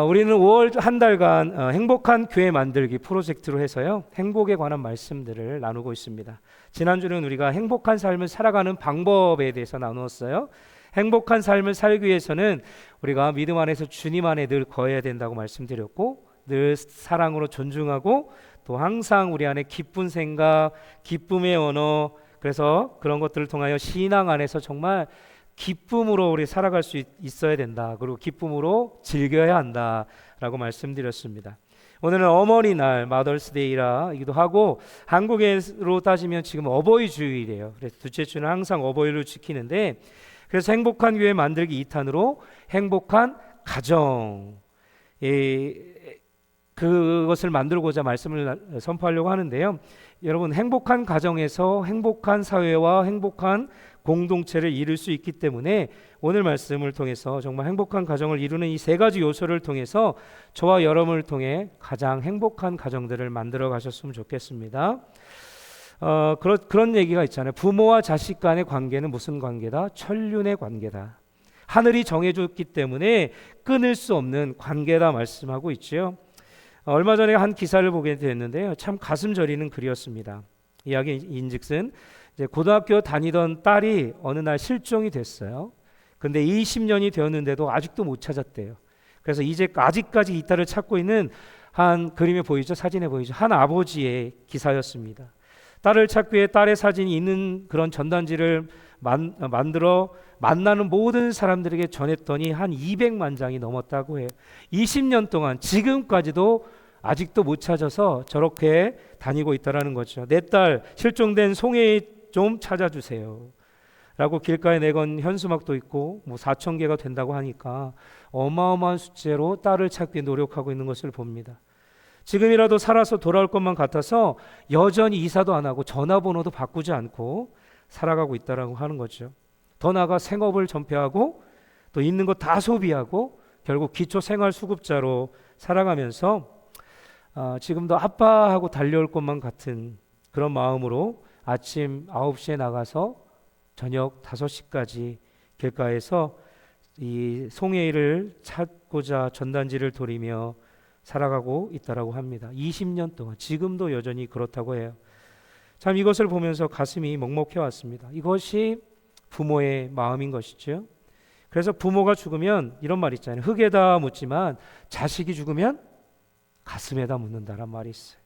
우리는 5월 한 달간 행복한 교회 만들기 프로젝트로 해서요, 행복에 관한 말씀들을 나누고 있습니다. 지난주는 우리가 행복한 삶을 살아가는 방법에 대해서 나누었어요. 행복한 삶을 살기 위해서는 우리가 믿음 안에서 주님 안에 늘 거해야 된다고 말씀드렸고, 늘 사랑으로 존중하고, 또 항상 우리 안에 기쁜 생각, 기쁨의 언어, 그래서 그런 것들을 통하여 신앙 안에서 정말 기쁨으로 우리 살아갈 수 있어야 된다. 그리고 기쁨으로 즐겨야 한다라고 말씀드렸습니다. 오늘은 어머니날, 마더스데이라기도 하고, 한국으로 따지면 지금 어버이 주일이에요. 그래서 둘째 주는 항상 어버이를 지키는데, 그래서 행복한 교회 만들기 2탄으로 행복한 가정, 그것을 만들고자 말씀을 선포하려고 하는데요. 여러분, 행복한 가정에서 행복한 사회와 행복한 공동체를 이룰 수 있기 때문에 오늘 말씀을 통해서 정말 행복한 가정을 이루는 이 세 가지 요소를 통해서 저와 여러분을 통해 가장 행복한 가정들을 만들어 가셨으면 좋겠습니다. 그런 얘기가 있잖아요. 부모와 자식 간의 관계는 무슨 관계다? 천륜의 관계다. 하늘이 정해줬기 때문에 끊을 수 없는 관계다 말씀하고 있죠. 얼마 전에 한 기사를 보게 됐는데요, 참 가슴 저리는 글이었습니다. 이야기인즉슨 이제 고등학교 다니던 딸이 어느 날 실종이 됐어요. 근데 20년이 되었는데도 아직도 못 찾았대요. 그래서 아직까지 이 딸을 찾고 있는 한 그림에 보이죠? 사진에 보이죠? 한 아버지의 기사였습니다. 딸을 찾기 위해 딸의 사진이 있는 그런 전단지를 만들어 만나는 모든 사람들에게 전했더니 한 200만 장이 넘었다고 해요. 20년 동안 지금까지도 아직도 못 찾아서 저렇게 다니고 있다라는 거죠. 내 딸 실종된 송혜이 좀 찾아주세요 라고 길가에 내건 현수막도 있고 4,000개가 된다고 하니까 어마어마한 숫자로 딸을 찾기 노력하고 있는 것을 봅니다. 지금이라도 살아서 돌아올 것만 같아서 여전히 이사도 안 하고 전화번호도 바꾸지 않고 살아가고 있다라고 하는 거죠. 더 나아가 생업을 전폐하고 또 있는 거 다 소비하고 결국 기초생활수급자로 살아가면서 지금도 아빠하고 달려올 것만 같은 그런 마음으로 아침 9시에 나가서 저녁 5시까지 길가에서 이 송혜이를 찾고자 전단지를 돌리며 살아가고 있다라고 합니다. 20년 동안 지금도 여전히 그렇다고 해요. 참 이것을 보면서 가슴이 먹먹해 왔습니다. 이것이 부모의 마음인 것이죠. 그래서 부모가 죽으면 이런 말 있잖아요. 흙에다 묻지만 자식이 죽으면 가슴에다 묻는다란 말이 있어요.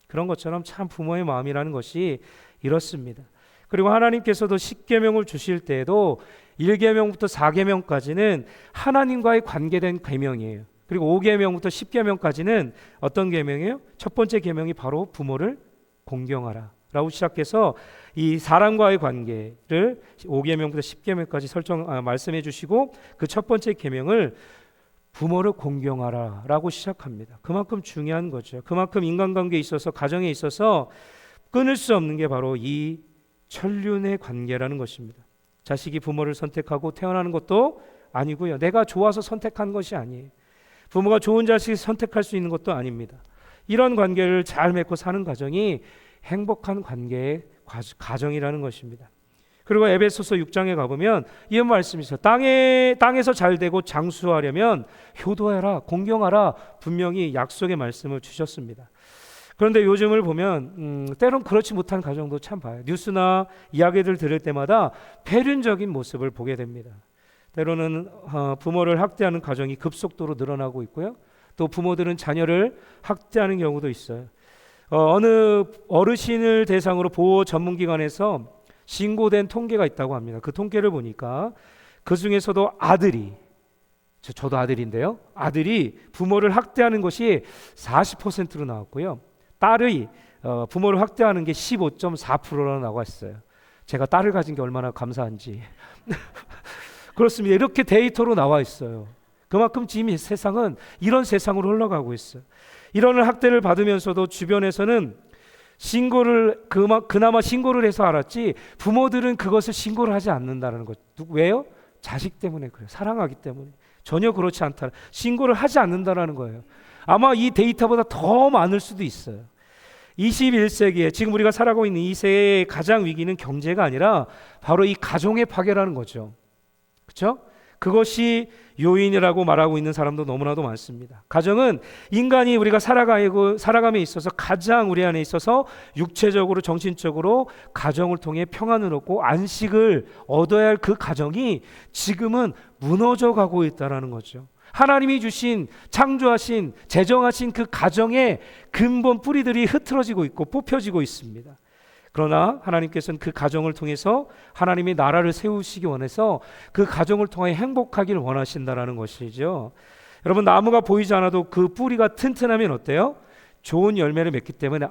그런 것처럼 참 부모의 마음이라는 것이 이렇습니다. 그리고 하나님께서도 10계명을 주실 때에도 1계명부터 4계명까지는 하나님과의 관계된 계명이에요. 그리고 5계명부터 10계명까지는 어떤 계명이에요? 첫 번째 계명이 바로 부모를 공경하라 라고 시작해서 이 사람과의 관계를 5계명부터 10계명까지 말씀해 주시고, 그 첫 번째 계명을 부모를 공경하라 라고 시작합니다. 그만큼 중요한 거죠. 그만큼 인간관계에 있어서, 가정에 있어서 끊을 수 없는 게 바로 이 천륜의 관계라는 것입니다. 자식이 부모를 선택하고 태어나는 것도 아니고요, 내가 좋아서 선택한 것이 아니에요. 부모가 좋은 자식을 선택할 수 있는 것도 아닙니다. 이런 관계를 잘 맺고 사는 가정이 행복한 관계의 가정이라는 것입니다. 그리고 에베소서 6장에 가보면 이런 말씀이 있어요. 땅에서 잘 되고 장수하려면 효도해라, 공경하라, 분명히 약속의 말씀을 주셨습니다. 그런데 요즘을 보면 때론 그렇지 못한 가정도 참 봐요. 뉴스나 이야기들 들을 때마다 폐륜적인 모습을 보게 됩니다. 때로는 부모를 학대하는 가정이 급속도로 늘어나고 있고요, 또 부모들은 자녀를 학대하는 경우도 있어요. 어느 어르신을 대상으로 보호 전문기관에서 신고된 통계가 있다고 합니다. 그 통계를 보니까 그 중에서도 아들이, 저도 아들인데요, 아들이 부모를 학대하는 것이 40%로 나왔고요, 딸이 부모를 학대하는 게 15.4%로 나와 있어요. 제가 딸을 가진 게 얼마나 감사한지. 그렇습니다. 이렇게 데이터로 나와 있어요. 그만큼 지금 세상은 이런 세상으로 흘러가고 있어요. 이런 학대를 받으면서도 주변에서는 그나마 신고를 해서 알았지, 부모들은 그것을 신고를 하지 않는다는 것. 왜요? 자식 때문에 그래요. 사랑하기 때문에. 전혀 그렇지 않다. 신고를 하지 않는다라는 거예요. 아마 이 데이터보다 더 많을 수도 있어요. 21세기에 지금 우리가 살아가고 있는 이 세계의 가장 위기는 경제가 아니라 바로 이 가정의 파괴라는 거죠. 그렇죠? 그것이 요인이라고 말하고 있는 사람도 너무나도 많습니다. 가정은 인간이 우리가 살아감에 있어서 가장 우리 안에 있어서 육체적으로 정신적으로 가정을 통해 평안을 얻고 안식을 얻어야 할 그 가정이 지금은 무너져 가고 있다는 거죠. 하나님이 주신 창조하신 제정하신 그 가정의 근본 뿌리들이 흐트러지고 있고 뽑혀지고 있습니다. 그러나 하나님께서는 그 가정을 통해서 하나님의 나라를 세우시기 원해서 그 가정을 통해 행복하기를 원하신다라는 것이죠. 여러분, 나무가 보이지 않아도 그 뿌리가 튼튼하면 어때요? 좋은 열매를 맺기 때문에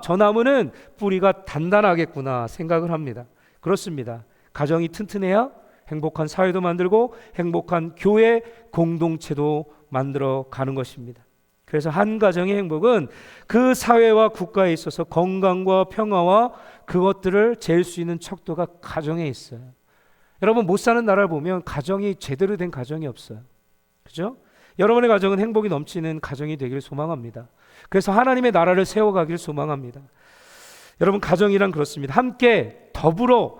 저 나무는 뿌리가 단단하겠구나 생각을 합니다. 그렇습니다. 가정이 튼튼해야 행복한 사회도 만들고 행복한 교회 공동체도 만들어 가는 것입니다. 그래서 한 가정의 행복은 그 사회와 국가에 있어서 건강과 평화와 그것들을 잴 수 있는 척도가 가정에 있어요. 여러분, 못 사는 나라를 보면 가정이 제대로 된 가정이 없어요. 그죠? 여러분의 가정은 행복이 넘치는 가정이 되기를 소망합니다. 그래서 하나님의 나라를 세워가기를 소망합니다. 여러분, 가정이란 그렇습니다. 함께 더불어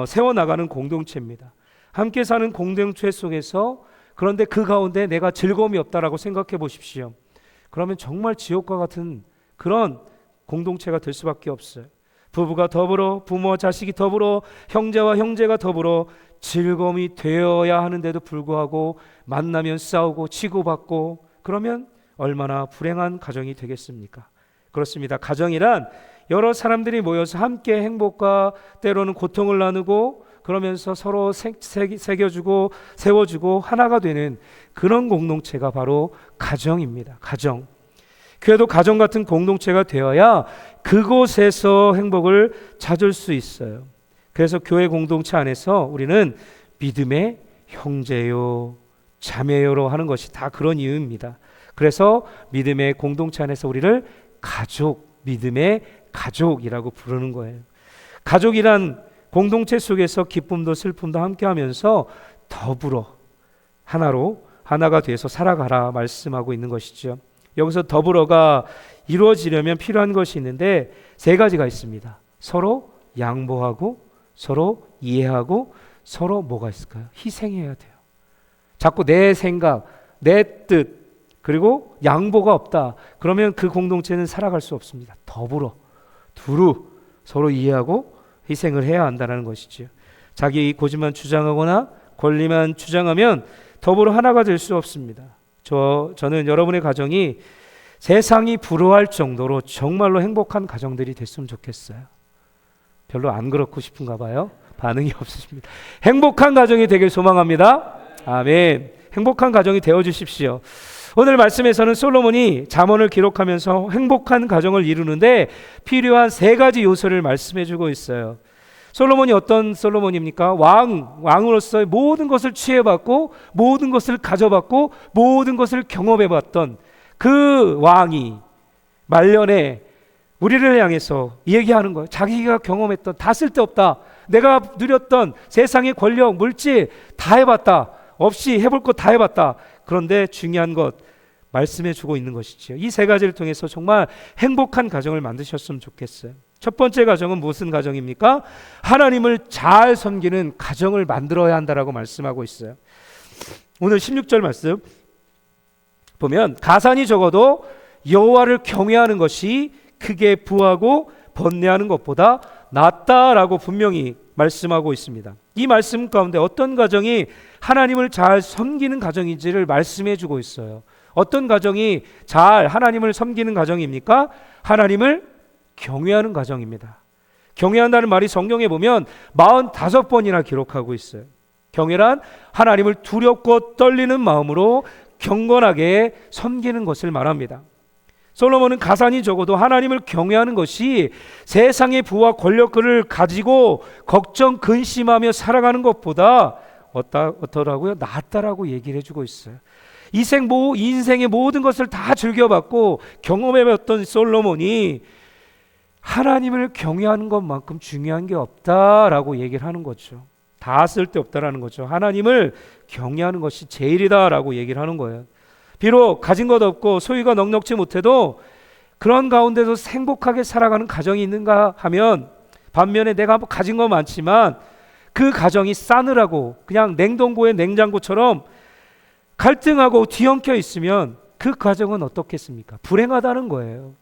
세워나가는 공동체입니다. 함께 사는 공동체 속에서 그런데 그 가운데 내가 즐거움이 없다라고 생각해 보십시오. 그러면 정말 지옥과 같은 그런 공동체가 될 수밖에 없어요. 부부가 더불어, 부모와 자식이 더불어, 형제와 형제가 더불어 즐거움이 되어야 하는데도 불구하고 만나면 싸우고 치고받고 그러면 얼마나 불행한 가정이 되겠습니까? 그렇습니다. 가정이란 여러 사람들이 모여서 함께 행복과 때로는 고통을 나누고 그러면서 서로 새겨주고 세워주고 하나가 되는 그런 공동체가 바로 가정입니다. 가정. 그래도 가정 같은 공동체가 되어야 그곳에서 행복을 찾을 수 있어요. 그래서 교회 공동체 안에서 우리는 믿음의 형제요 자매요로 하는 것이 다 그런 이유입니다. 그래서 믿음의 공동체 안에서 우리를 가족, 믿음의 가족이라고 부르는 거예요. 가족이란 공동체 속에서 기쁨도 슬픔도 함께하면서 더불어 하나가 돼서 살아가라 말씀하고 있는 것이죠. 여기서 더불어가 이루어지려면 필요한 것이 있는데 세 가지가 있습니다. 서로 양보하고 서로 이해하고 서로 뭐가 있을까요? 희생해야 돼요. 자꾸 내 생각, 내 뜻 그리고 양보가 없다. 그러면 그 공동체는 살아갈 수 없습니다. 더불어 두루 서로 이해하고 희생을 해야 한다는 것이죠. 자기 고집만 주장하거나 권리만 주장하면 더불어 하나가 될 수 없습니다. 저는 여러분의 가정이 세상이 부러워할 정도로 정말로 행복한 가정들이 됐으면 좋겠어요. 별로 안 그렇고 싶은가 봐요. 반응이 없으십니다. 행복한 가정이 되길 소망합니다. 아멘. 행복한 가정이 되어 주십시오. 오늘 말씀에서는 솔로몬이 잠언을 기록하면서 행복한 가정을 이루는데 필요한 세 가지 요소를 말씀해 주고 있어요. 솔로몬이 어떤 솔로몬입니까? 왕으로서 모든 것을 취해봤고 모든 것을 가져봤고 모든 것을 경험해봤던 그 왕이 말년에 우리를 향해서 얘기하는 거예요. 자기가 경험했던 다 쓸데없다. 내가 누렸던 세상의 권력, 물질 다 해봤다. 없이 해볼 것 다 해봤다. 그런데 중요한 것 말씀해 주고 있는 것이지요. 이 세 가지를 통해서 정말 행복한 가정을 만드셨으면 좋겠어요. 첫 번째 가정은 무슨 가정입니까? 하나님을 잘 섬기는 가정을 만들어야 한다라고 말씀하고 있어요. 오늘 16절 말씀 보면 가산이 적어도 여호와를 경외하는 것이 크게 부하고 번뇌하는 것보다 낫다라고 분명히 말씀하고 있습니다. 이 말씀 가운데 어떤 가정이 하나님을 잘 섬기는 가정인지를 말씀해 주고 있어요. 어떤 가정이 잘 하나님을 섬기는 가정입니까? 하나님을 경외하는 가정입니다. 경외한다는 말이 성경에 보면 45번이나 기록하고 있어요. 경외란 하나님을 두렵고 떨리는 마음으로 경건하게 섬기는 것을 말합니다. 솔로몬은 가산이 적어도 하나님을 경외하는 것이 세상의 부와 권력을 가지고 걱정 근심하며 살아가는 것보다 어떠라고요? 낫다라고 얘기를 해주고 있어요. 인생의 모든 것을 다 즐겨봤고 경험해봤던 솔로몬이 하나님을 경외하는 것만큼 중요한 게 없다라고 얘기를 하는 거죠. 다 쓸데없다라는 거죠. 하나님을 경외하는 것이 제일이다라고 얘기를 하는 거예요. 비록 가진 것 없고 소유가 넉넉지 못해도 그런 가운데서 행복하게 살아가는 가정이 있는가 하면, 반면에 내가 가진 건 많지만 그 가정이 싸늘하고 그냥 냉동고의 냉장고처럼 갈등하고 뒤엉켜 있으면 그 가정은 어떻겠습니까? 불행하다는 거예요.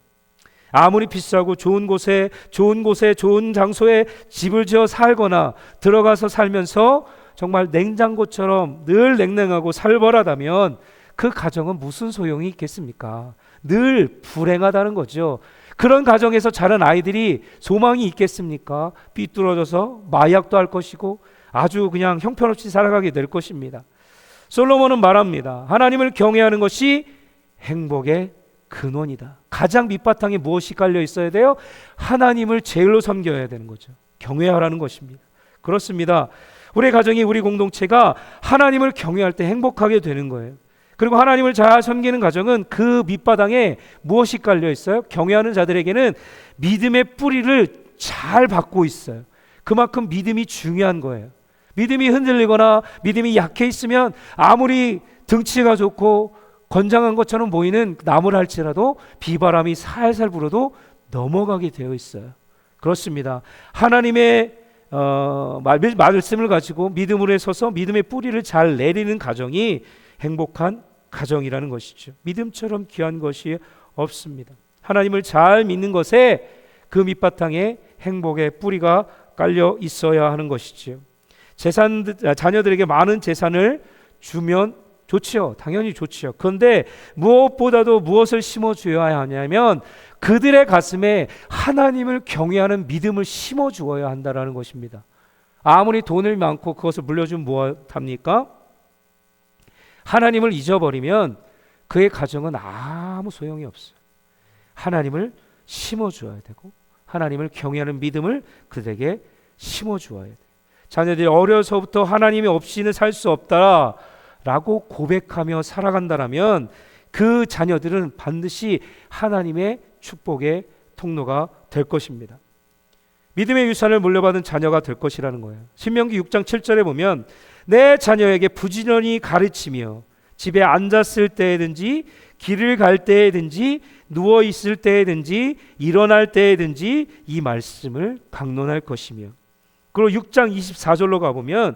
아무리 비싸고 좋은 곳에 좋은 장소에 집을 지어 살거나 들어가서 살면서 정말 냉장고처럼 늘 냉랭하고 살벌하다면 그 가정은 무슨 소용이 있겠습니까? 늘 불행하다는 거죠. 그런 가정에서 자란 아이들이 소망이 있겠습니까? 삐뚤어져서 마약도 할 것이고 아주 그냥 형편없이 살아가게 될 것입니다. 솔로몬은 말합니다. 하나님을 경외하는 것이 행복의 근원이다. 가장 밑바탕에 무엇이 깔려 있어야 돼요? 하나님을 제일로 섬겨야 되는 거죠. 경외하라는 것입니다. 그렇습니다. 우리 가정이, 우리 공동체가 하나님을 경외할 때 행복하게 되는 거예요. 그리고 하나님을 잘 섬기는 가정은 그 밑바닥에 무엇이 깔려 있어요? 경외하는 자들에게는 믿음의 뿌리를 잘 받고 있어요. 그만큼 믿음이 중요한 거예요. 믿음이 흔들리거나 믿음이 약해 있으면 아무리 등치가 좋고 건장한 것처럼 보이는 나무를 할지라도 비바람이 살살 불어도 넘어가게 되어 있어요. 그렇습니다. 하나님의 말씀을 가지고 믿음으로 서서 믿음의 뿌리를 잘 내리는 가정이 행복한 가정이라는 것이죠. 믿음처럼 귀한 것이 없습니다. 하나님을 잘 믿는 것에 그 밑바탕에 행복의 뿌리가 깔려 있어야 하는 것이지요. 자녀들에게 많은 재산을 주면 좋지요. 당연히 좋지요. 그런데 무엇보다도 무엇을 심어주어야 하냐면 그들의 가슴에 하나님을 경외하는 믿음을 심어주어야 한다는 것입니다. 아무리 돈을 많고 그것을 물려주면 무엇합니까? 하나님을 잊어버리면 그의 가정은 아무 소용이 없어요. 하나님을 심어주어야 되고 하나님을 경외하는 믿음을 그들에게 심어주어야 돼요. 자녀들이 어려서부터 하나님이 없이는 살 수 없다라고 고백하며 살아간다면 그 자녀들은 반드시 하나님의 축복의 통로가 될 것입니다. 믿음의 유산을 물려받은 자녀가 될 것이라는 거예요. 신명기 6장 7절에 보면 내 자녀에게 부지런히 가르치며 집에 앉았을 때든지 길을 갈 때든지 누워 있을 때든지 일어날 때든지 이 말씀을 강론할 것이며, 그리고 6장 24절로 가보면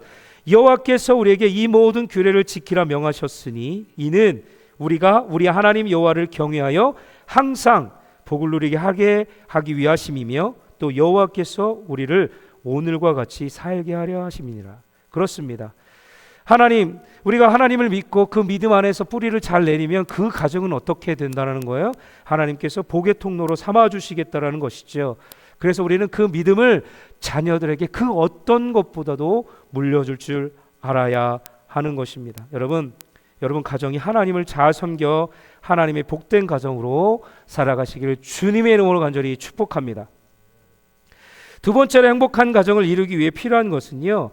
여호와께서 우리에게 이 모든 규례를 지키라 명하셨으니 이는 우리가 우리 하나님 여호와를 경외하여 항상 복을 누리게 하기 위하심이며 또 여호와께서 우리를 오늘과 같이 살게 하려 하심이니라. 그렇습니다. 우리가 하나님을 믿고 그 믿음 안에서 뿌리를 잘 내리면 그 가정은 어떻게 된다는 거예요? 하나님께서 복의 통로로 삼아 주시겠다라는 것이죠. 그래서 우리는 그 믿음을 자녀들에게 그 어떤 것보다도 물려줄 줄 알아야 하는 것입니다. 여러분 가정이 하나님을 잘 섬겨 하나님의 복된 가정으로 살아가시기를 주님의 이름으로 간절히 축복합니다. 두 번째로 행복한 가정을 이루기 위해 필요한 것은요,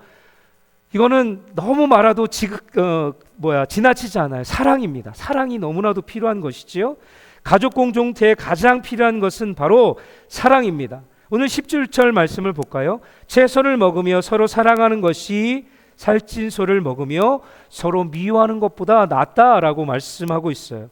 이거는 너무 말아도 지나치지 않아요. 사랑입니다. 사랑이 너무나도 필요한 것이지요. 가족 공동체에 가장 필요한 것은 바로 사랑입니다. 오늘 17절 말씀을 볼까요? 채소를 먹으며 서로 사랑하는 것이 살찐 소를 먹으며 서로 미워하는 것보다 낫다라고 말씀하고 있어요.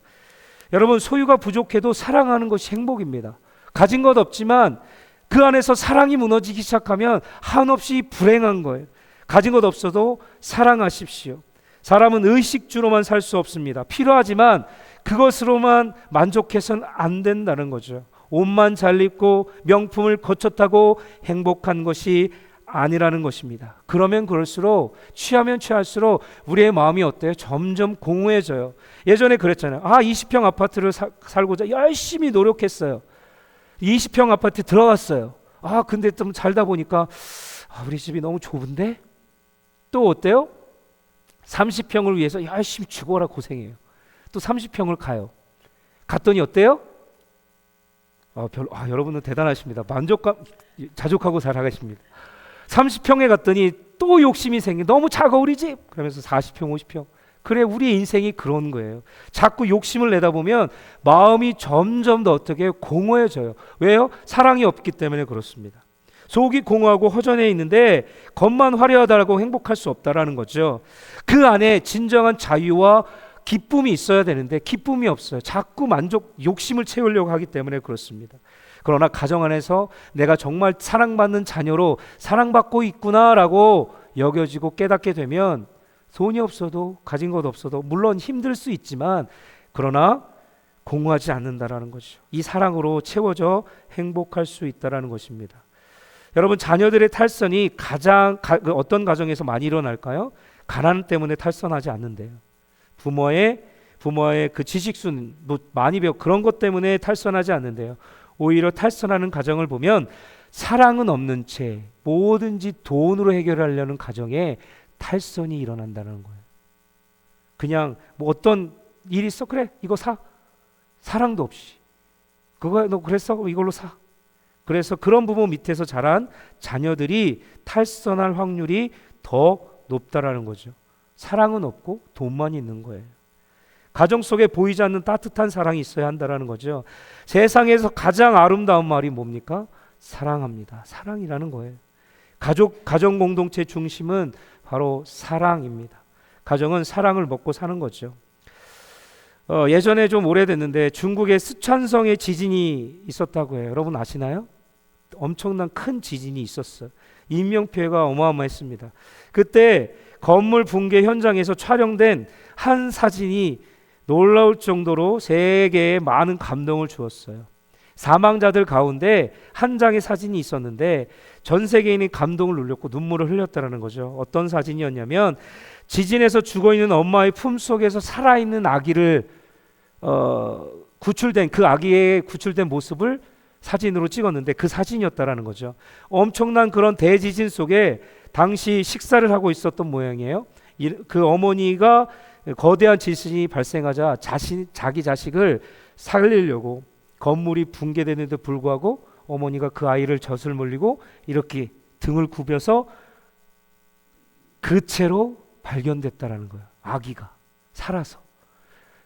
여러분, 소유가 부족해도 사랑하는 것이 행복입니다. 가진 것 없지만 그 안에서 사랑이 무너지기 시작하면 한없이 불행한 거예요. 가진 것 없어도 사랑하십시오. 사람은 의식주로만 살 수 없습니다. 필요하지만 그것으로만 만족해서는 안 된다는 거죠. 옷만 잘 입고 명품을 거쳐 타고 행복한 것이 아니라는 것입니다. 그러면 그럴수록 취하면 취할수록 우리의 마음이 어때요? 점점 공허해져요. 예전에 그랬잖아요. 20평 아파트를 살고자 열심히 노력했어요. 20평 아파트에 들어갔어요. 근데 좀 살다 보니까 우리 집이 너무 좁은데? 또 어때요? 30평을 위해서 열심히 죽어라 고생해요. 또 30평을 가요. 갔더니 어때요? 여러분은 대단하십니다. 만족감, 자족하고 살아가십니다. 30평에 갔더니 또 욕심이 생겨. 너무 작아 우리 집. 그러면서 40평, 50평. 그래, 우리 인생이 그런 거예요. 자꾸 욕심을 내다 보면 마음이 점점 더 어떻게 공허해져요. 왜요? 사랑이 없기 때문에 그렇습니다. 속이 공허하고 허전해 있는데 겉만 화려하다고 행복할 수 없다라는 거죠. 그 안에 진정한 자유와 기쁨이 있어야 되는데 기쁨이 없어요. 자꾸 욕심을 채우려고 하기 때문에 그렇습니다. 그러나 가정 안에서 내가 정말 사랑받는 자녀로 사랑받고 있구나라고 여겨지고 깨닫게 되면 돈이 없어도 가진 것 없어도 물론 힘들 수 있지만 그러나 공허하지 않는다라는 거죠. 이 사랑으로 채워져 행복할 수 있다라는 것입니다. 여러분, 자녀들의 탈선이 어떤 가정에서 많이 일어날까요? 가난 때문에 탈선하지 않는데요. 부모의 그 지식순 많이 배워 그런 것 때문에 탈선하지 않는데요. 오히려 탈선하는 가정을 보면 사랑은 없는 채 뭐든지 돈으로 해결하려는 가정에 탈선이 일어난다는 거예요. 그냥 뭐 어떤 일이 있어? 그래 이거 사. 사랑도 없이. 그거 너 그랬어? 이걸로 사. 그래서 그런 부모 밑에서 자란 자녀들이 탈선할 확률이 더 높다라는 거죠. 사랑은 없고 돈만 있는 거예요. 가정 속에 보이지 않는 따뜻한 사랑이 있어야 한다라는 거죠. 세상에서 가장 아름다운 말이 뭡니까? 사랑합니다. 사랑이라는 거예요. 가정 공동체 중심은 바로 사랑입니다. 가정은 사랑을 먹고 사는 거죠. 예전에 좀 오래됐는데 중국의 스촨성에 지진이 있었다고 해요. 여러분 아시나요? 엄청난 큰 지진이 있었어요. 인명피해가 어마어마했습니다. 그때 건물 붕괴 현장에서 촬영된 한 사진이 놀라울 정도로 세계에 많은 감동을 주었어요. 사망자들 가운데 한 장의 사진이 있었는데 전 세계인이 감동을 눌렸고 눈물을 흘렸다는 거죠. 어떤 사진이었냐면 지진에서 죽어있는 엄마의 품속에서 살아있는 아기를 그 아기의 구출된 모습을 사진으로 찍었는데 그 사진이었다라는 거죠. 엄청난 그런 대지진 속에 당시 식사를 하고 있었던 모양이에요. 그 어머니가 거대한 지진이 발생하자 자기 자식을 살리려고 건물이 붕괴되는데 불구하고 어머니가 그 아이를 젖을 물리고 이렇게 등을 굽여서 그 채로 발견됐다라는 거예요. 아기가 살아서.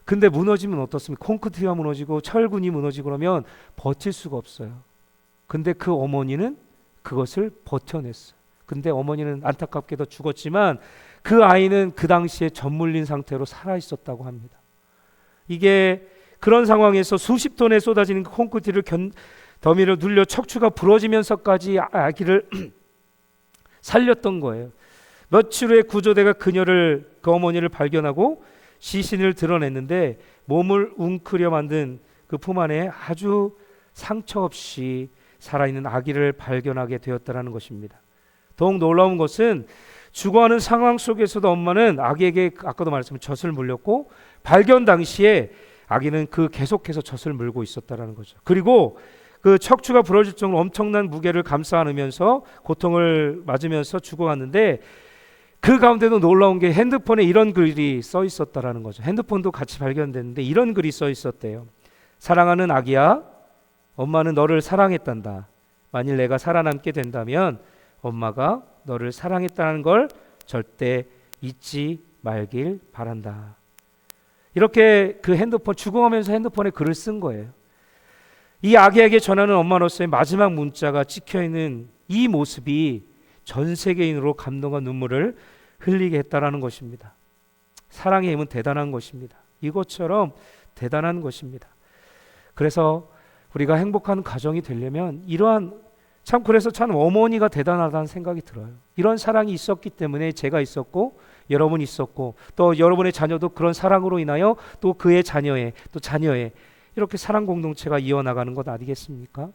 근데 무너지면 어떻습니까? 콘크리트가 무너지고 철근이 무너지고 그러면 버틸 수가 없어요. 근데 그 어머니는 그것을 버텨냈어요. 근데 어머니는 안타깝게도 죽었지만 그 아이는 그 당시에 젖물린 상태로 살아 있었다고 합니다. 이게 그런 상황에서 수십 톤에 쏟아지는 콘크리트를 더미를 눌려 척추가 부러지면서까지 아기를 살렸던 거예요. 며칠 후에 구조대가 그 어머니를 발견하고 시신을 드러냈는데 몸을 웅크려 만든 그 품 안에 아주 상처 없이 살아있는 아기를 발견하게 되었다는 것입니다. 더욱 놀라운 것은 죽어가는 상황 속에서도 엄마는 아기에게 아까도 말했지만 젖을 물렸고 발견 당시에 아기는 계속해서 젖을 물고 있었다는 거죠. 그리고 그 척추가 부러질 정도로 엄청난 무게를 감싸 안으면서 고통을 맞으면서 죽어갔는데 그 가운데도 놀라운 게 핸드폰에 이런 글이 써 있었다라는 거죠. 핸드폰도 같이 발견됐는데 이런 글이 써 있었대요. 사랑하는 아기야, 엄마는 너를 사랑했단다. 만일 내가 살아남게 된다면 엄마가 너를 사랑했다는 걸 절대 잊지 말길 바란다. 이렇게 그 죽어가면서 핸드폰에 글을 쓴 거예요. 이 아기에게 전하는 엄마로서의 마지막 문자가 찍혀있는 이 모습이 전 세계인으로 감동과 눈물을 흘리게 했다라는 것입니다. 사랑의 힘은 대단한 것입니다. 이것처럼 대단한 것입니다. 그래서 우리가 행복한 가정이 되려면 그래서 참 어머니가 대단하다는 생각이 들어요. 이런 사랑이 있었기 때문에 제가 있었고 여러분이 있었고 또 여러분의 자녀도 그런 사랑으로 인하여 또 그의 자녀의 이렇게 사랑 공동체가 이어나가는 것 아니겠습니까?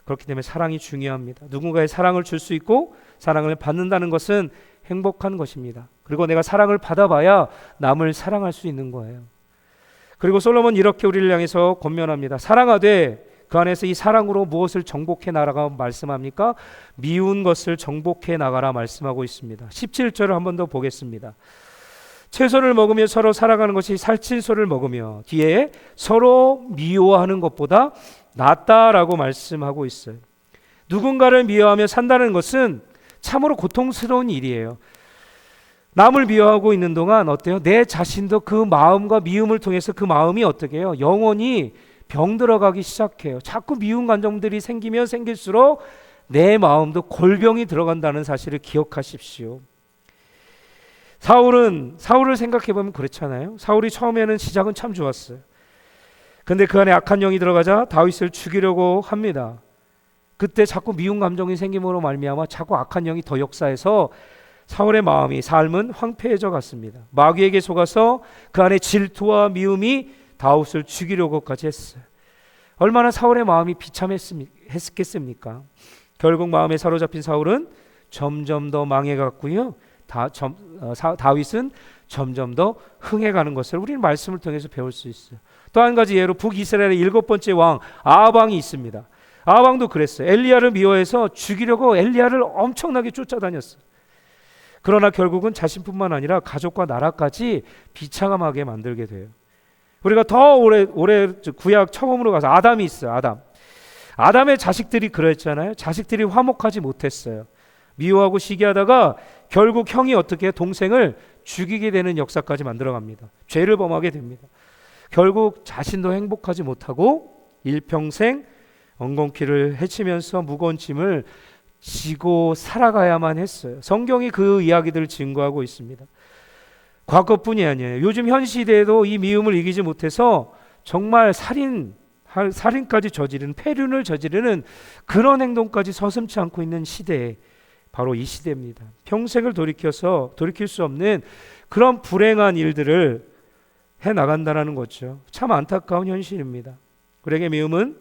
그렇기 때문에 사랑이 중요합니다. 누군가의 사랑을 줄 수 있고 사랑을 받는다는 것은 행복한 것입니다. 그리고 내가 사랑을 받아봐야 남을 사랑할 수 있는 거예요. 그리고 솔로몬 이렇게 우리를 향해서 권면합니다. 사랑하되 그 안에서 이 사랑으로 무엇을 정복해 나가라 말씀합니까? 미운 것을 정복해 나가라 말씀하고 있습니다. 17절을 한 번 더 보겠습니다. 채소를 먹으며 서로 살아가는 것이 살찐 소를 먹으며 뒤에 서로 미워하는 것보다 낫다라고 말씀하고 있어요. 누군가를 미워하며 산다는 것은 참으로 고통스러운 일이에요. 남을 미워하고 있는 동안 어때요? 내 자신도 그 마음과 미움을 통해서 그 마음이 어떻게 해요? 영원히 병들어가기 시작해요. 자꾸 미운 감정들이 생기면 생길수록 내 마음도 골병이 들어간다는 사실을 기억하십시오. 사울을 생각해 보면 그렇잖아요. 사울이 처음에는 시작은 참 좋았어요. 근데 그 안에 악한 영이 들어가자 다윗을 죽이려고 합니다. 그때 자꾸 미운 감정이 생김으로 말미암아 자꾸 악한 영이 더 역사해서 사울의 삶은 황폐해져 갔습니다. 마귀에게 속아서 그 안에 질투와 미움이 다윗을 죽이려고까지 했어요. 얼마나 사울의 마음이 비참했겠습니까? 결국 마음에 사로잡힌 사울은 점점 더 망해갔고요. 다윗은 점점 더 흥해가는 것을 우리는 말씀을 통해서 배울 수 있어요. 또 한 가지 예로 북이스라엘의 7번째 왕 아합왕이 있습니다. 아합왕도 그랬어요. 엘리야를 미워해서 죽이려고 엘리야를 엄청나게 쫓아다녔어요. 그러나 결국은 자신뿐만 아니라 가족과 나라까지 비참하게 만들게 돼요. 우리가 더 오래 구약 처음으로 가서 아담이 있어요. 아담의 자식들이 그랬잖아요. 자식들이 화목하지 못했어요. 미워하고 시기하다가 결국 형이 어떻게 동생을 죽이게 되는 역사까지 만들어갑니다. 죄를 범하게 됩니다. 결국 자신도 행복하지 못하고 일평생 엉겅퀴를 헤치면서 무거운 짐을 지고 살아가야만 했어요. 성경이 그 이야기들을 증거하고 있습니다. 과거뿐이 아니에요. 요즘 현 시대에도 이 미움을 이기지 못해서 정말 살인까지 저지르는, 폐륜을 저지르는 그런 행동까지 서슴지 않고 있는 시대에 바로 이 시대입니다. 평생을 돌이킬 수 없는 그런 불행한 일들을 해나간다는 거죠. 참 안타까운 현실입니다. 우리에게 미움은,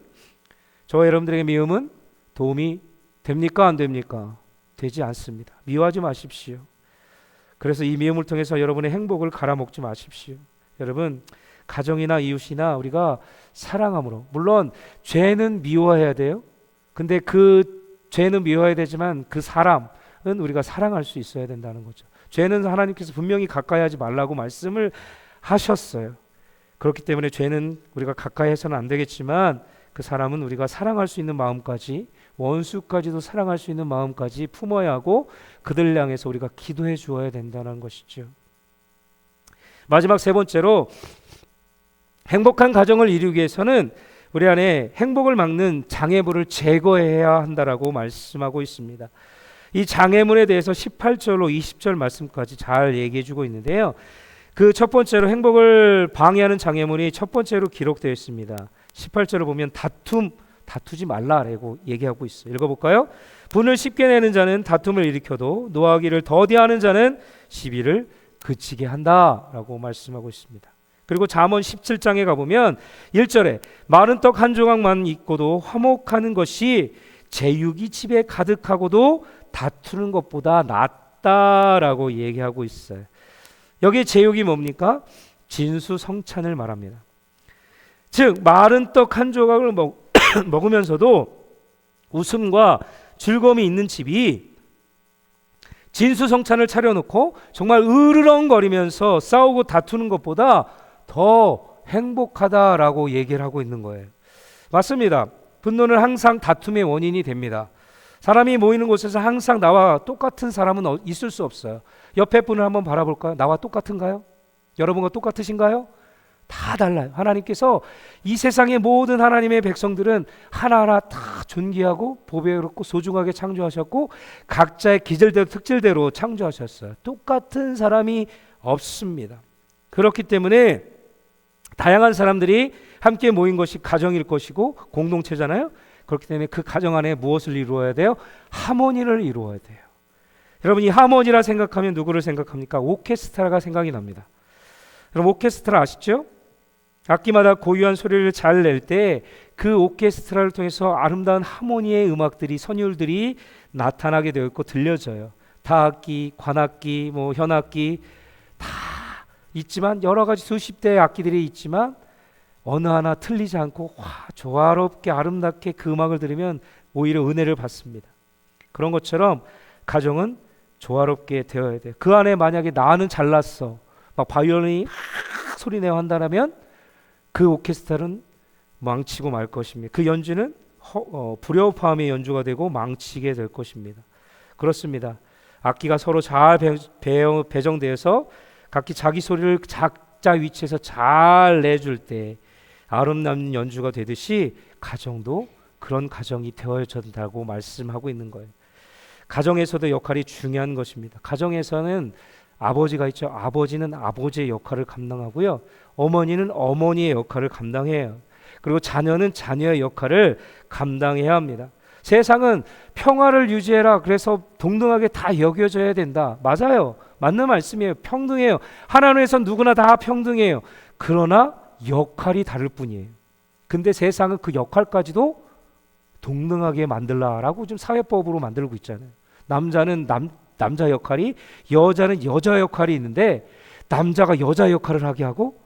저와 여러분들에게 미움은 도움이 됩니까? 안 됩니까? 되지 않습니다. 미워하지 마십시오. 그래서 이 미움을 통해서 여러분의 행복을 갈아먹지 마십시오. 여러분, 가정이나 이웃이나 우리가 사랑함으로, 물론 죄는 미워해야 돼요. 근데 그 죄는 미워해야 되지만 그 사람은 우리가 사랑할 수 있어야 된다는 거죠. 죄는 하나님께서 분명히 가까이 하지 말라고 말씀을 하셨어요. 그렇기 때문에 죄는 우리가 가까이 해서는 안 되겠지만 그 사람은 우리가 사랑할 수 있는 마음까지, 원수까지도 사랑할 수 있는 마음까지 품어야 하고 그들 향해서 우리가 기도해 주어야 된다는 것이죠. 마지막 세 번째로, 행복한 가정을 이루기 위해서는 우리 안에 행복을 막는 장애물을 제거해야 한다라고 말씀하고 있습니다. 이 장애물에 대해서 18절로 20절 말씀까지 잘 얘기해 주고 있는데요. 그 첫 번째로 행복을 방해하는 장애물이 첫 번째로 기록되어 있습니다. 18절을 보면 다투지 말라라고 얘기하고 있어요. 읽어볼까요? 분을 쉽게 내는 자는 다툼을 일으켜도 노하기를 더디하는 자는 시비를 그치게 한다라고 말씀하고 있습니다. 그리고 잠언 17장에 가보면 1절에 마른 떡 한 조각만 있고도 화목하는 것이 제육이 집에 가득하고도 다투는 것보다 낫다라고 얘기하고 있어요. 여기 제육이 뭡니까? 진수성찬을 말합니다. 즉 마른 떡 한 조각을 먹으면서도 웃음과 즐거움이 있는 집이 진수성찬을 차려놓고 정말 으르렁거리면서 싸우고 다투는 것보다 더 행복하다라고 얘기를 하고 있는 거예요. 맞습니다. 분노는 항상 다툼의 원인이 됩니다. 사람이 모이는 곳에서 항상 나와 똑같은 사람은 있을 수 없어요. 옆에 분을 한번 바라볼까요? 나와 똑같은가요? 여러분과 똑같으신가요? 다 달라요. 하나님께서 이 세상의 모든 하나님의 백성들은 하나하나 다 존귀하고 보배롭고 소중하게 창조하셨고 각자의 기질대로 특질대로 창조하셨어요. 똑같은 사람이 없습니다. 그렇기 때문에 다양한 사람들이 함께 모인 것이 가정일 것이고 공동체잖아요. 그렇기 때문에 그 가정 안에 무엇을 이루어야 돼요? 하모니를 이루어야 돼요. 여러분, 이 하모니라 생각하면 누구를 생각합니까? 오케스트라가 생각이 납니다. 여러분, 오케스트라 아시죠? 악기마다 고유한 소리를 잘 낼 때 그 오케스트라를 통해서 아름다운 하모니의 음악들이, 선율들이 나타나게 되어 있고 들려져요. 타악기, 관악기, 현악기 다 있지만, 여러 가지 수십 대의 악기들이 있지만 어느 하나 틀리지 않고 조화롭게 아름답게 그 음악을 들으면 오히려 은혜를 받습니다. 그런 것처럼 가정은 조화롭게 되어야 돼요. 그 안에 만약에 나는 잘났어, 막 바이올린이 소리내어 한다면 그 오케스트라는 망치고 말 것입니다. 그 연주는 불협화음의 연주가 되고 망치게 될 것입니다. 그렇습니다. 악기가 서로 잘 배정되어서 각기 자기 소리를 각자 위치에서 잘 내줄 때 아름다운 연주가 되듯이 가정도 그런 가정이 되어야 된다고 말씀하고 있는 거예요. 가정에서도 역할이 중요한 것입니다. 가정에서는 아버지가 있죠. 아버지는 아버지의 역할을 감당하고요. 어머니는 어머니의 역할을 감당해요. 그리고 자녀는 자녀의 역할을 감당해야 합니다. 세상은 평화를 유지해라. 그래서 동등하게 다 여겨져야 된다. 맞아요. 맞는 말씀이에요. 평등해요. 하나님에서 누구나 다 평등해요. 그러나 역할이 다를 뿐이에요. 근데 세상은 그 역할까지도 동등하게 만들라라고 좀 사회법으로 만들고 있잖아요. 남자는 남자 역할이, 여자는 여자 역할이 있는데 남자가 여자 역할을 하게 하고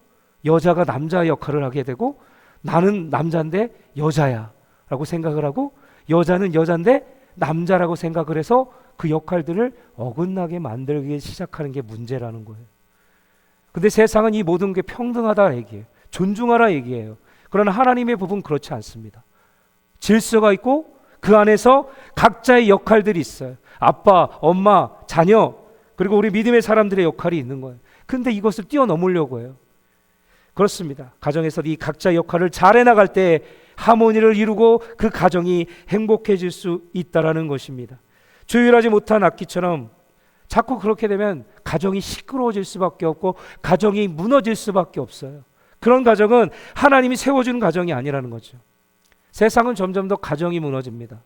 여자가 남자 역할을 하게 되고 나는 남자인데 여자야 라고 생각을 하고 여자는 여자인데 남자라고 생각을 해서 그 역할들을 어긋나게 만들기 시작하는 게 문제라는 거예요. 근데 세상은 이 모든 게 평등하다 얘기해요. 존중하라 얘기해요. 그러나 하나님의 법은 그렇지 않습니다. 질서가 있고 그 안에서 각자의 역할들이 있어요. 아빠, 엄마, 자녀, 그리고 우리 믿음의 사람들의 역할이 있는 거예요. 근데 이것을 뛰어넘으려고 해요. 그렇습니다. 가정에서 이 각자 역할을 잘 해나갈 때 하모니를 이루고 그 가정이 행복해질 수 있다라는 것입니다. 조율하지 못한 악기처럼 자꾸 그렇게 되면 가정이 시끄러워질 수밖에 없고 가정이 무너질 수밖에 없어요. 그런 가정은 하나님이 세워준 가정이 아니라는 거죠. 세상은 점점 더 가정이 무너집니다.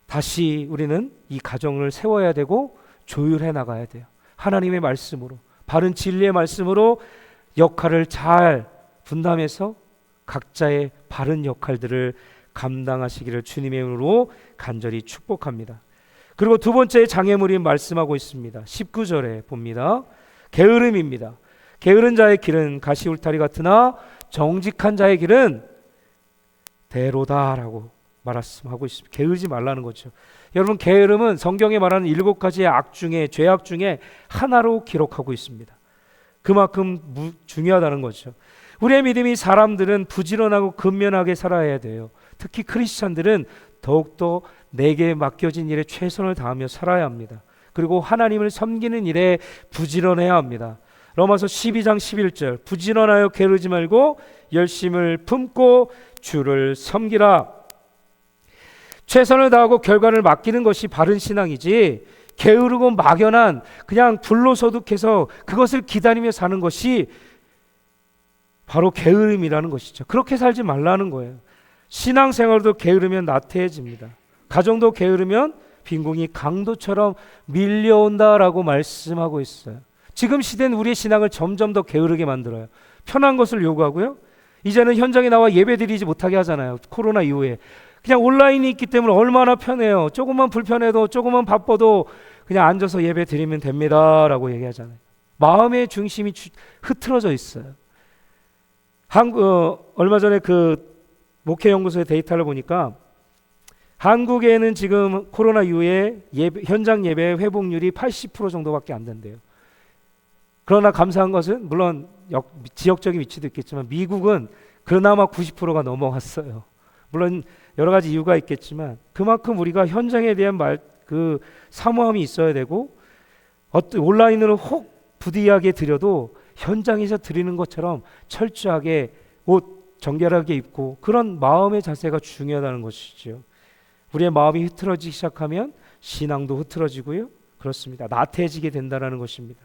다시 우리는 이 가정을 세워야 되고 조율해 나가야 돼요. 하나님의 말씀으로, 바른 진리의 말씀으로 역할을 잘 분담해서 각자의 바른 역할들을 감당하시기를 주님의 이름으로 간절히 축복합니다. 그리고 두 번째 장애물이 말씀하고 있습니다. 19절에 봅니다. 게으름입니다. 게으른 자의 길은 가시 울타리 같으나 정직한 자의 길은 대로다라고 말씀하고 있습니다. 게으르지 말라는 거죠. 여러분, 게으름은 성경에 말하는 7가지의 악 중에, 죄악 중에 하나로 기록하고 있습니다. 그만큼 중요하다는 거죠. 우리의 믿음이 사람들은 부지런하고 근면하게 살아야 돼요. 특히 크리스찬들은 더욱더 내게 맡겨진 일에 최선을 다하며 살아야 합니다. 그리고 하나님을 섬기는 일에 부지런해야 합니다. 로마서 12장 11절, 부지런하여 게으르지 말고 열심을 품고 주를 섬기라. 최선을 다하고 결과를 맡기는 것이 바른 신앙이지, 게으르고 막연한 그냥 불로소득해서 그것을 기다리며 사는 것이 바로 게으름이라는 것이죠. 그렇게 살지 말라는 거예요. 신앙생활도 게으르면 나태해집니다. 가정도 게으르면 빈궁이 강도처럼 밀려온다라고 말씀하고 있어요. 지금 시대는 우리의 신앙을 점점 더 게으르게 만들어요. 편한 것을 요구하고요. 이제는 현장에 나와 예배 드리지 못하게 하잖아요. 코로나 이후에. 그냥 온라인이 있기 때문에 얼마나 편해요. 조금만 불편해도, 조금만 바빠도 그냥 앉아서 예배 드리면 됩니다 라고 얘기하잖아요. 마음의 중심이 흐트러져 있어요. 얼마 전에 그 목회연구소의 데이터를 보니까 한국에는 지금 코로나 이후에 현장 예배 회복률이 80% 정도밖에 안 된대요. 그러나 감사한 것은 물론 지역적인 위치도 있겠지만 미국은 그나마 90%가 넘어갔어요. 물론 여러 가지 이유가 있겠지만 그만큼 우리가 현장에 대한 그 사모함이 있어야 되고 온라인으로 혹 부디하게 드려도 현장에서 드리는 것처럼 철저하게 옷 정결하게 입고 그런 마음의 자세가 중요하다는 것이죠. 우리의 마음이 흐트러지기 시작하면 신앙도 흐트러지고요. 그렇습니다. 나태해지게 된다는 것입니다.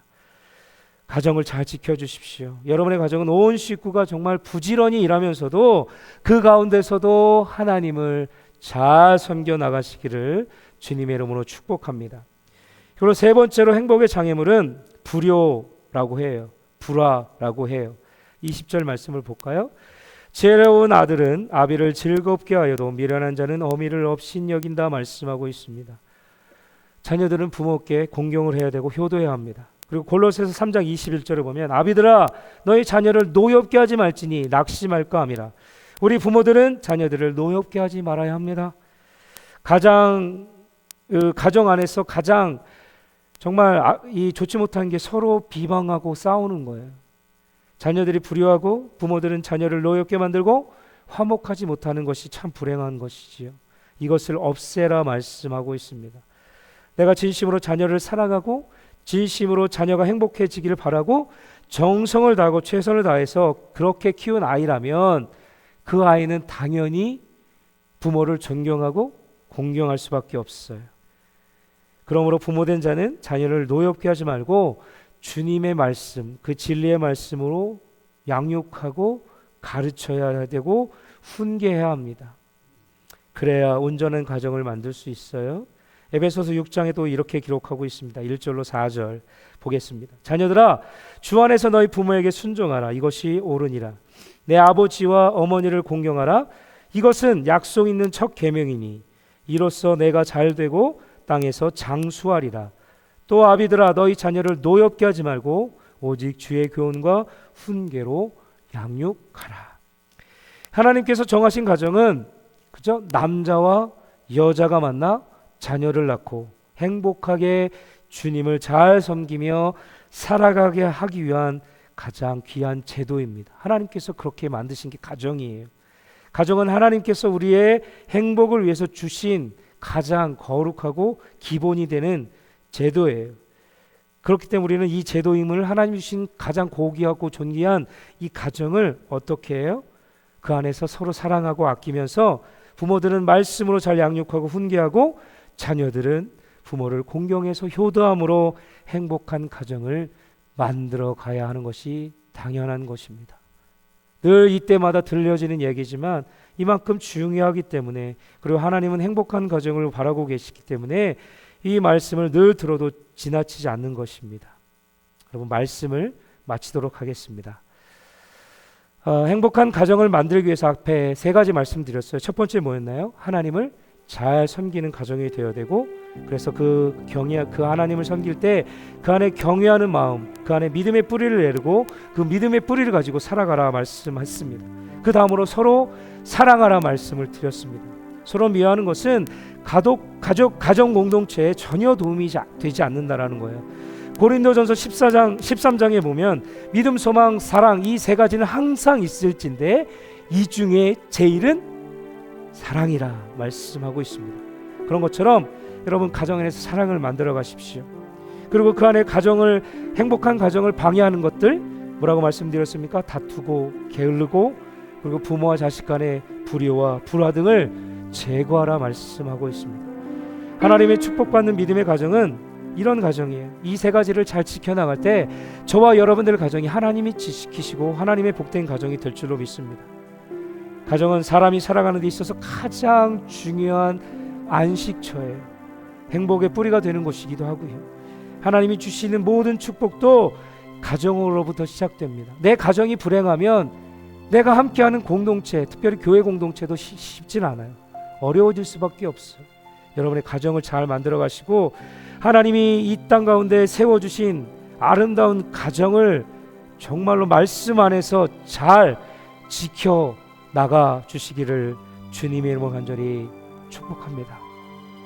가정을 잘 지켜주십시오. 여러분의 가정은 온 식구가 정말 부지런히 일하면서도 그 가운데서도 하나님을 잘 섬겨 나가시기를 주님의 이름으로 축복합니다. 그리고 세 번째로 행복의 장애물은 불효라고 해요. 불화라고 해요. 20절 말씀을 볼까요? 지혜로운 아들은 아비를 즐겁게 하여도 미련한 자는 어미를 업신여긴다 말씀하고 있습니다. 자녀들은 부모께 공경을 해야 되고 효도해야 합니다. 그리고 골로새서 3장 21절을 보면 아비들아 너희 자녀를 노엽게 하지 말지니 낙심할까 함이라. 우리 부모들은 자녀들을 노엽게 하지 말아야 합니다. 가정 안에서 가장 정말 이 좋지 못한 게 서로 비방하고 싸우는 거예요. 자녀들이 불효하고 부모들은 자녀를 노엽게 만들고 화목하지 못하는 것이 참 불행한 것이지요. 이것을 없애라 말씀하고 있습니다. 내가 진심으로 자녀를 사랑하고 진심으로 자녀가 행복해지기를 바라고 정성을 다하고 최선을 다해서 그렇게 키운 아이라면 그 아이는 당연히 부모를 존경하고 공경할 수밖에 없어요. 그러므로 부모된 자는 자녀를 노엽게 하지 말고 주님의 말씀, 그 진리의 말씀으로 양육하고 가르쳐야 되고 훈계해야 합니다. 그래야 온전한 가정을 만들 수 있어요. 에베소서 6장에 또 이렇게 기록하고 있습니다. 1절로 4절 보겠습니다. 자녀들아, 주 안에서 너희 부모에게 순종하라. 이것이 옳으니라. 내 아버지와 어머니를 공경하라. 이것은 약속 있는 첫 계명이니 이로써 내가 잘되고 땅에서 장수하리라. 또 아비들아, 너희 자녀를 노엽게 하지 말고 오직 주의 교훈과 훈계로 양육하라. 하나님께서 정하신 가정은 그죠? 남자와 여자가 만나 자녀를 낳고 행복하게 주님을 잘 섬기며 살아가게 하기 위한 가장 귀한 제도입니다. 하나님께서 그렇게 만드신 게 가정이에요. 가정은 하나님께서 우리의 행복을 위해서 주신 가장 거룩하고 기본이 되는 제도예요. 그렇기 때문에 우리는 이 제도임을 하나님 주신 가장 고귀하고 존귀한 이 가정을 어떻게 해요? 그 안에서 서로 사랑하고 아끼면서 부모들은 말씀으로 잘 양육하고 훈계하고 자녀들은 부모를 공경해서 효도함으로 행복한 가정을 만들어 가야 하는 것이 당연한 것입니다. 늘 이때마다 들려지는 얘기지만 이만큼 중요하기 때문에, 그리고 하나님은 행복한 가정을 바라고 계시기 때문에 이 말씀을 늘 들어도 지나치지 않는 것입니다. 여러분, 말씀을 마치도록 하겠습니다. 행복한 가정을 만들기 위해서 앞에 세 가지 말씀드렸어요. 첫 번째 뭐였나요? 하나님을 잘 섬기는 가정이 되어야 되고, 그래서 그 하나님을 섬길 때 그 안에 경외하는 마음, 그 안에 믿음의 뿌리를 내리고 그 믿음의 뿌리를 가지고 살아가라 말씀했습니다. 그 다음으로 서로 사랑하라 말씀을 드렸습니다. 서로 미워하는 것은 가정 공동체에 전혀 도움이 되지 않는다라는 거예요. 고린도전서 13장에 보면 믿음, 소망, 사랑, 이 세 가지는 항상 있을진데 이 중에 제일은 사랑이라 말씀하고 있습니다. 그런 것처럼 여러분, 가정 안에서 사랑을 만들어 가십시오. 그리고 그 안에 행복한 가정을 방해하는 것들 뭐라고 말씀드렸습니까? 다투고 게으르고, 그리고 부모와 자식 간의 불의와 불화 등을 제거하라 말씀하고 있습니다. 하나님의 축복받는 믿음의 가정은 이런 가정이에요. 이 세 가지를 잘 지켜나갈 때 저와 여러분들 가정이 하나님이 지키시고 하나님의 복된 가정이 될 줄로 믿습니다. 가정은 사람이 살아가는 데 있어서 가장 중요한 안식처예요. 행복의 뿌리가 되는 곳이기도 하고요. 하나님이 주시는 모든 축복도 가정으로부터 시작됩니다. 내 가정이 불행하면 내가 함께하는 공동체, 특별히 교회 공동체도 쉽진 않아요. 어려워질 수밖에 없어요. 여러분의 가정을 잘 만들어 가시고 하나님이 이 땅 가운데 세워주신 아름다운 가정을 정말로 말씀 안에서 잘 지켜 나가 주시기를 주님의 이름으로 간절히 축복합니다.